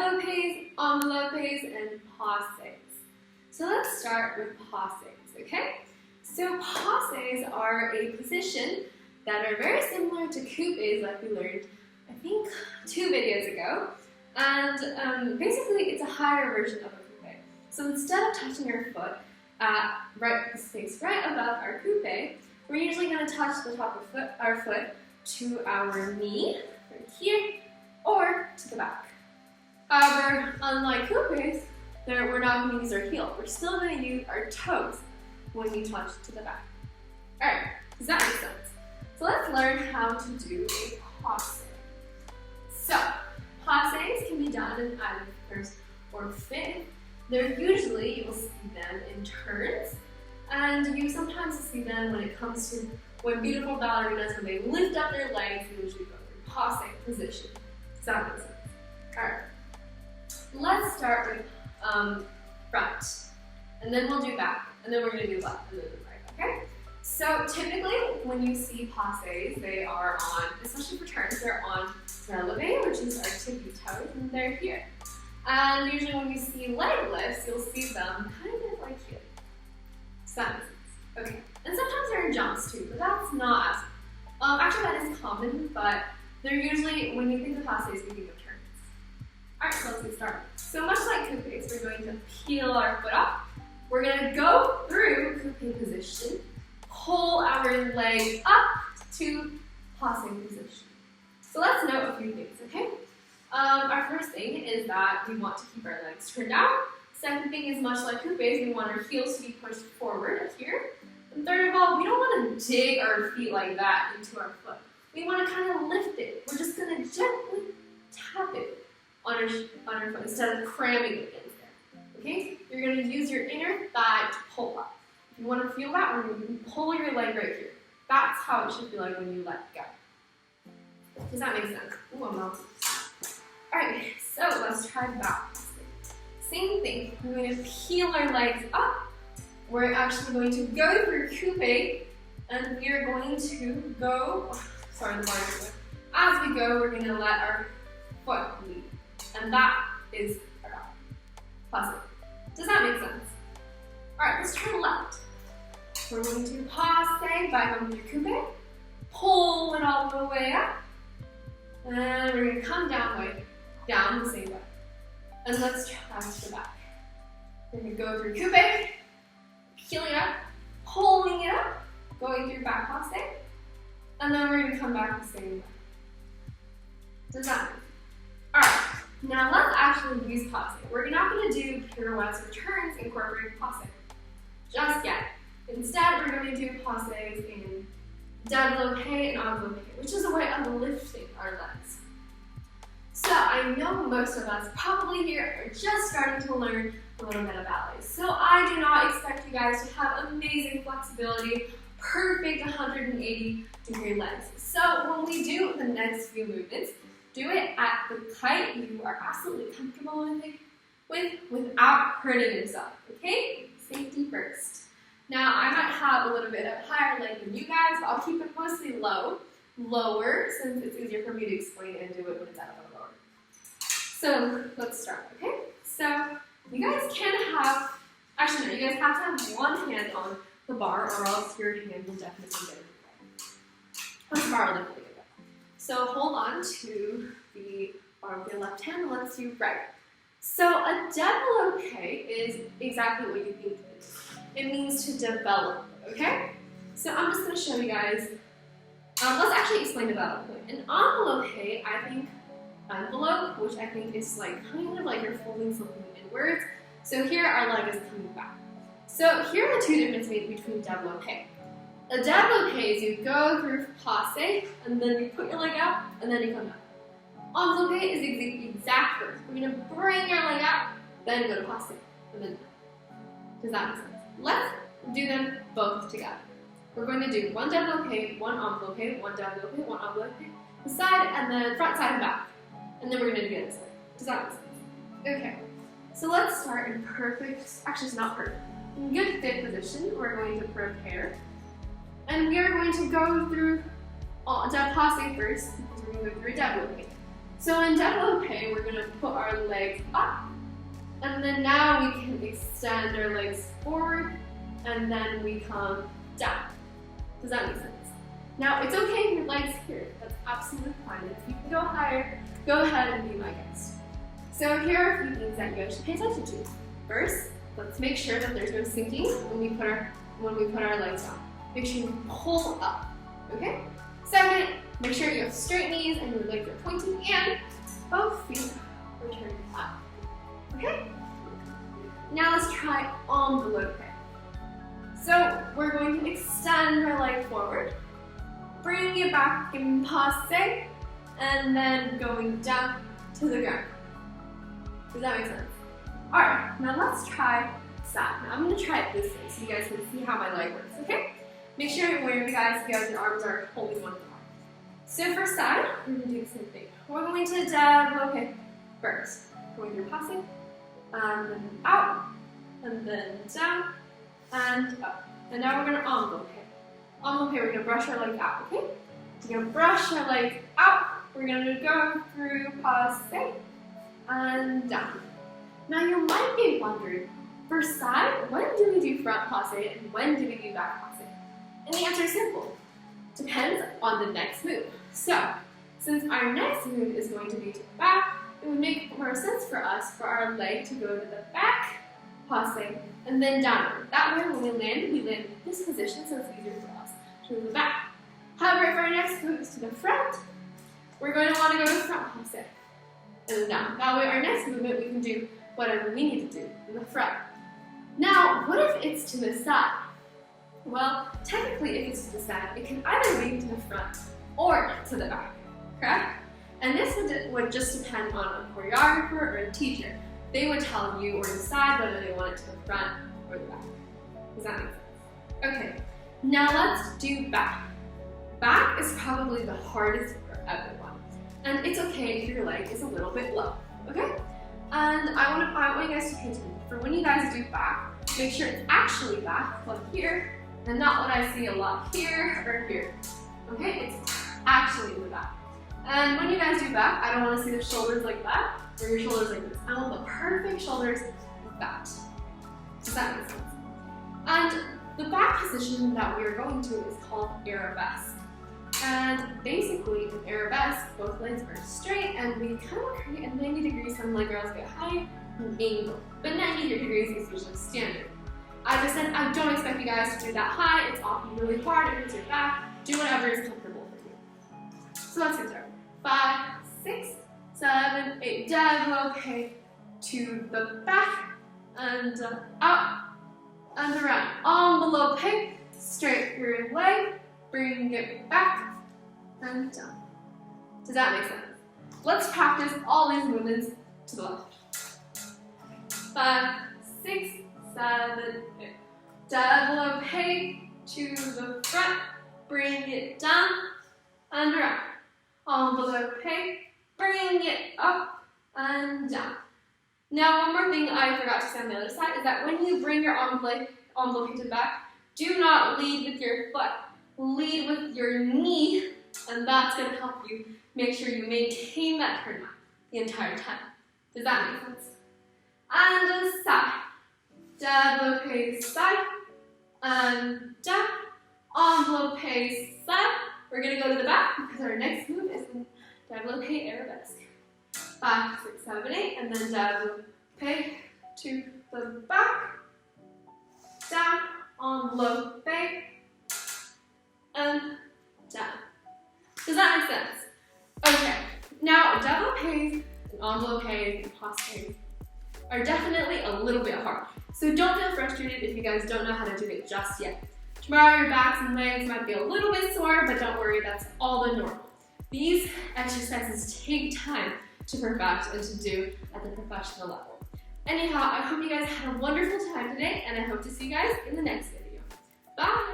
développés, enveloppés, and passés. So let's start with passés, okay? So passés are a position that are very similar to coupés like we learned, I think, 2 videos ago. And basically it's a higher version of a coupé. So instead of touching our foot at right above our coupé, we're usually going to touch the top of our foot to our knee, right here, or to the back. However, unlike coupés, we're not going to use our heel. We're still going to use our toes when we touch to the back. Alright, does that make sense? So let's learn how to do a passé. So, passés can be done in either first or fifth. They're usually, you will see them in turns, and you sometimes see them when beautiful ballerinas, when they lift up their legs, they usually go through passé position. Does that make sense? Alright, let's start with front, and then we'll do back, and then we're going to do left, and then right, okay? So typically, when you see passés, they are on, especially for turns, they're on relevé, which is our tippy toes, and they're here. And usually when you see leg lifts, you'll see them kind of like here. Does that make sense? Okay. And sometimes they're in jumps too, but that's not as, actually that is common, but they're usually, when you think of passés, we think of turns. Alright, so let's get started. So much like coupés, we're going to peel our foot up. We're going to go through coupé position, pull our leg up to passé position. So let's note a few things, okay? Our first thing is that we want to keep our legs turned out. Second thing is, much like coupés, we want our heels to be pushed forward here. And third of all, we don't want to dig our feet like that into our foot. We want to kind of lift it. We're just going to gently tap it on our foot instead of cramming it against there. Okay? You're going to use your inner thigh to pull up. If you want to feel that, we're going to pull your leg right here. That's how it should feel like when you let go. Does that make sense? Ooh, I'm melting. Alright, so let's try back. Same thing. We're going to peel our legs up. We're actually going to go through coupé, and we are going to go, sorry, the bar is good. As we go, we're going to let our foot lead. And that is our passé. Does that make sense? Alright, let's try left. We're going to passé by going through coupé, pull it all the way up, and we're going to come down the same way. And let's try to the back. We're going to go through coupé, peeling it up, pulling it up, going through back passé, and then we're going to come back the same way. Does that make sense? Alright, now let's actually use passé. We're not going to do pirouettes or turns incorporating passé just yet. Instead, we're going to do passés in développés and enveloppés, which is a way of lifting our legs. So I know most of us probably here are just starting to learn a little bit of ballet. So I do not expect you guys to have amazing flexibility, perfect 180-degree legs. So when we do the next few movements, do it at the height you are absolutely comfortable without hurting yourself, okay? Safety first. Now I might have a little bit of higher leg than you guys, but I'll keep it mostly lower, since it's easier for me to explain and do it when it's at a lower. So let's start, okay? So you guys can have, actually no, you guys have to have one hand on the bar, or else your hand will definitely get in the way. The bar will definitely get in the way. So hold on to the bar with your left hand, and let's do right. So a développé is exactly what you think it is. It means to develop, okay? So I'm just going to show you guys. Let's actually explain development. An enveloppé, I think, envelope, which I think is like kind of like you're folding something inwards. So here our leg is coming back. So here are the two differences between développé. A développé is you go through passé, and then you put your leg out, and then you come back. Enveloppé is the exact reverse. We're going to bring your leg out, then go to passé, and then down. Does that make sense? Let's do them both together. We're going to do one développé, one enveloppé, one développé, one enveloppé, the side, and then front, side, and back. And then we're going to do the other side. Does that make sense? Okay. So let's start in perfect, actually it's not perfect, in good fit position. We're going to prepare. And we are going to go through passé first, because we're going to go through développé. So in développé, we're going to put our legs up, and then now we can extend our legs forward, and then we come down. Does that make sense? Now, it's okay if your legs here. That's absolutely fine. If you can go higher, go ahead and be my guest. So here are a few things that you guys should pay attention to. First, let's make sure that there's no sinking when we put our legs down. Make sure you pull up, okay? Second, make sure you have straight knees and your legs are pointing and both feet are turning up, okay? Now let's try enveloppé. So we're going to extend our leg forward, bring it back in passé, and then going down to the ground. Does that make sense? Alright, now let's try side. Now I'm going to try it this way so you guys can see how my leg works, okay? Make sure when you guys your arms are holding one apart. So for side, we're going to do the same thing. We're going to développé first. Going through passing, and then out, and then down, and up. And now we're going to enveloppé. Enveloppé, we're going to brush our legs out, okay? We're going to brush our legs out. We're going to go through passé and down. Now you might be wondering, for side, when do we do front passé and when do we do back passé? And the answer is simple. Depends on the next move. So, since our next move is going to be to the back, it would make more sense for us for our leg to go to the back, passé, and then downward. That way when we land in this position so it's easier for us to move the back. However, if our next move is to the front, we're going to want to go to front passé and then down. That way our next movement we can do whatever we need to do in the front. Now, what if it's to the side? Well, technically if it's to the side, it can either be to the front or to the back, correct? And this would just depend on a choreographer or a teacher. They would tell you or decide whether they want it to the front or the back. Does that make sense? Okay, now let's do back. Back is probably the hardest for everyone. And it's okay if your leg is a little bit low, okay? And I want you guys to pay attention. For when you guys do back, make sure it's actually back, like here, and not what I see a lot here or here. Okay, it's actually in the back. And when you guys do back, I don't want to see the shoulders like that, or your shoulders like this. I want the perfect shoulders like that. Does that make sense? And the back position that we are going to is called arabesque. And basically, in arabesque, both legs are straight, and we kind of create a 90 degrees. Some leg girls get high and angle, but 90 degrees is usually standard. As I said, I don't expect you guys to do that high. It's often really hard. It hurts your back. Do whatever is comfortable for you. So let's get started. 5, 6, 7, 8. Développé to the back and up and around. Enveloppé, straight your leg, bring it back and down. Does that make sense? Let's practice all these movements to the left. 5, 6, 7, 8. Développé to the front, bring it down and around. Enveloppé, bring it up and down. Now, one more thing I forgot to say on the other side is that when you bring your enveloppé to the back, do not lead with your foot. Lead with your knee, and that's going to help you make sure you maintain that turnout the entire time. Does that make sense? And a side. Développé side and down. Enveloppé side. We're going to go to the back because our next move is développé arabesque. 5, 6, 7, 8, and then développé to the back, down, enveloppé, and down. Does that make sense? Okay, now développés and enveloppés and passés are definitely a little bit hard. So don't feel frustrated if you guys don't know how to do it just yet. Tomorrow your backs and legs might be a little bit sore, but don't worry, that's all the normal. These exercises take time to perfect and to do at the professional level. Anyhow, I hope you guys had a wonderful time today, and I hope to see you guys in the next video. Bye!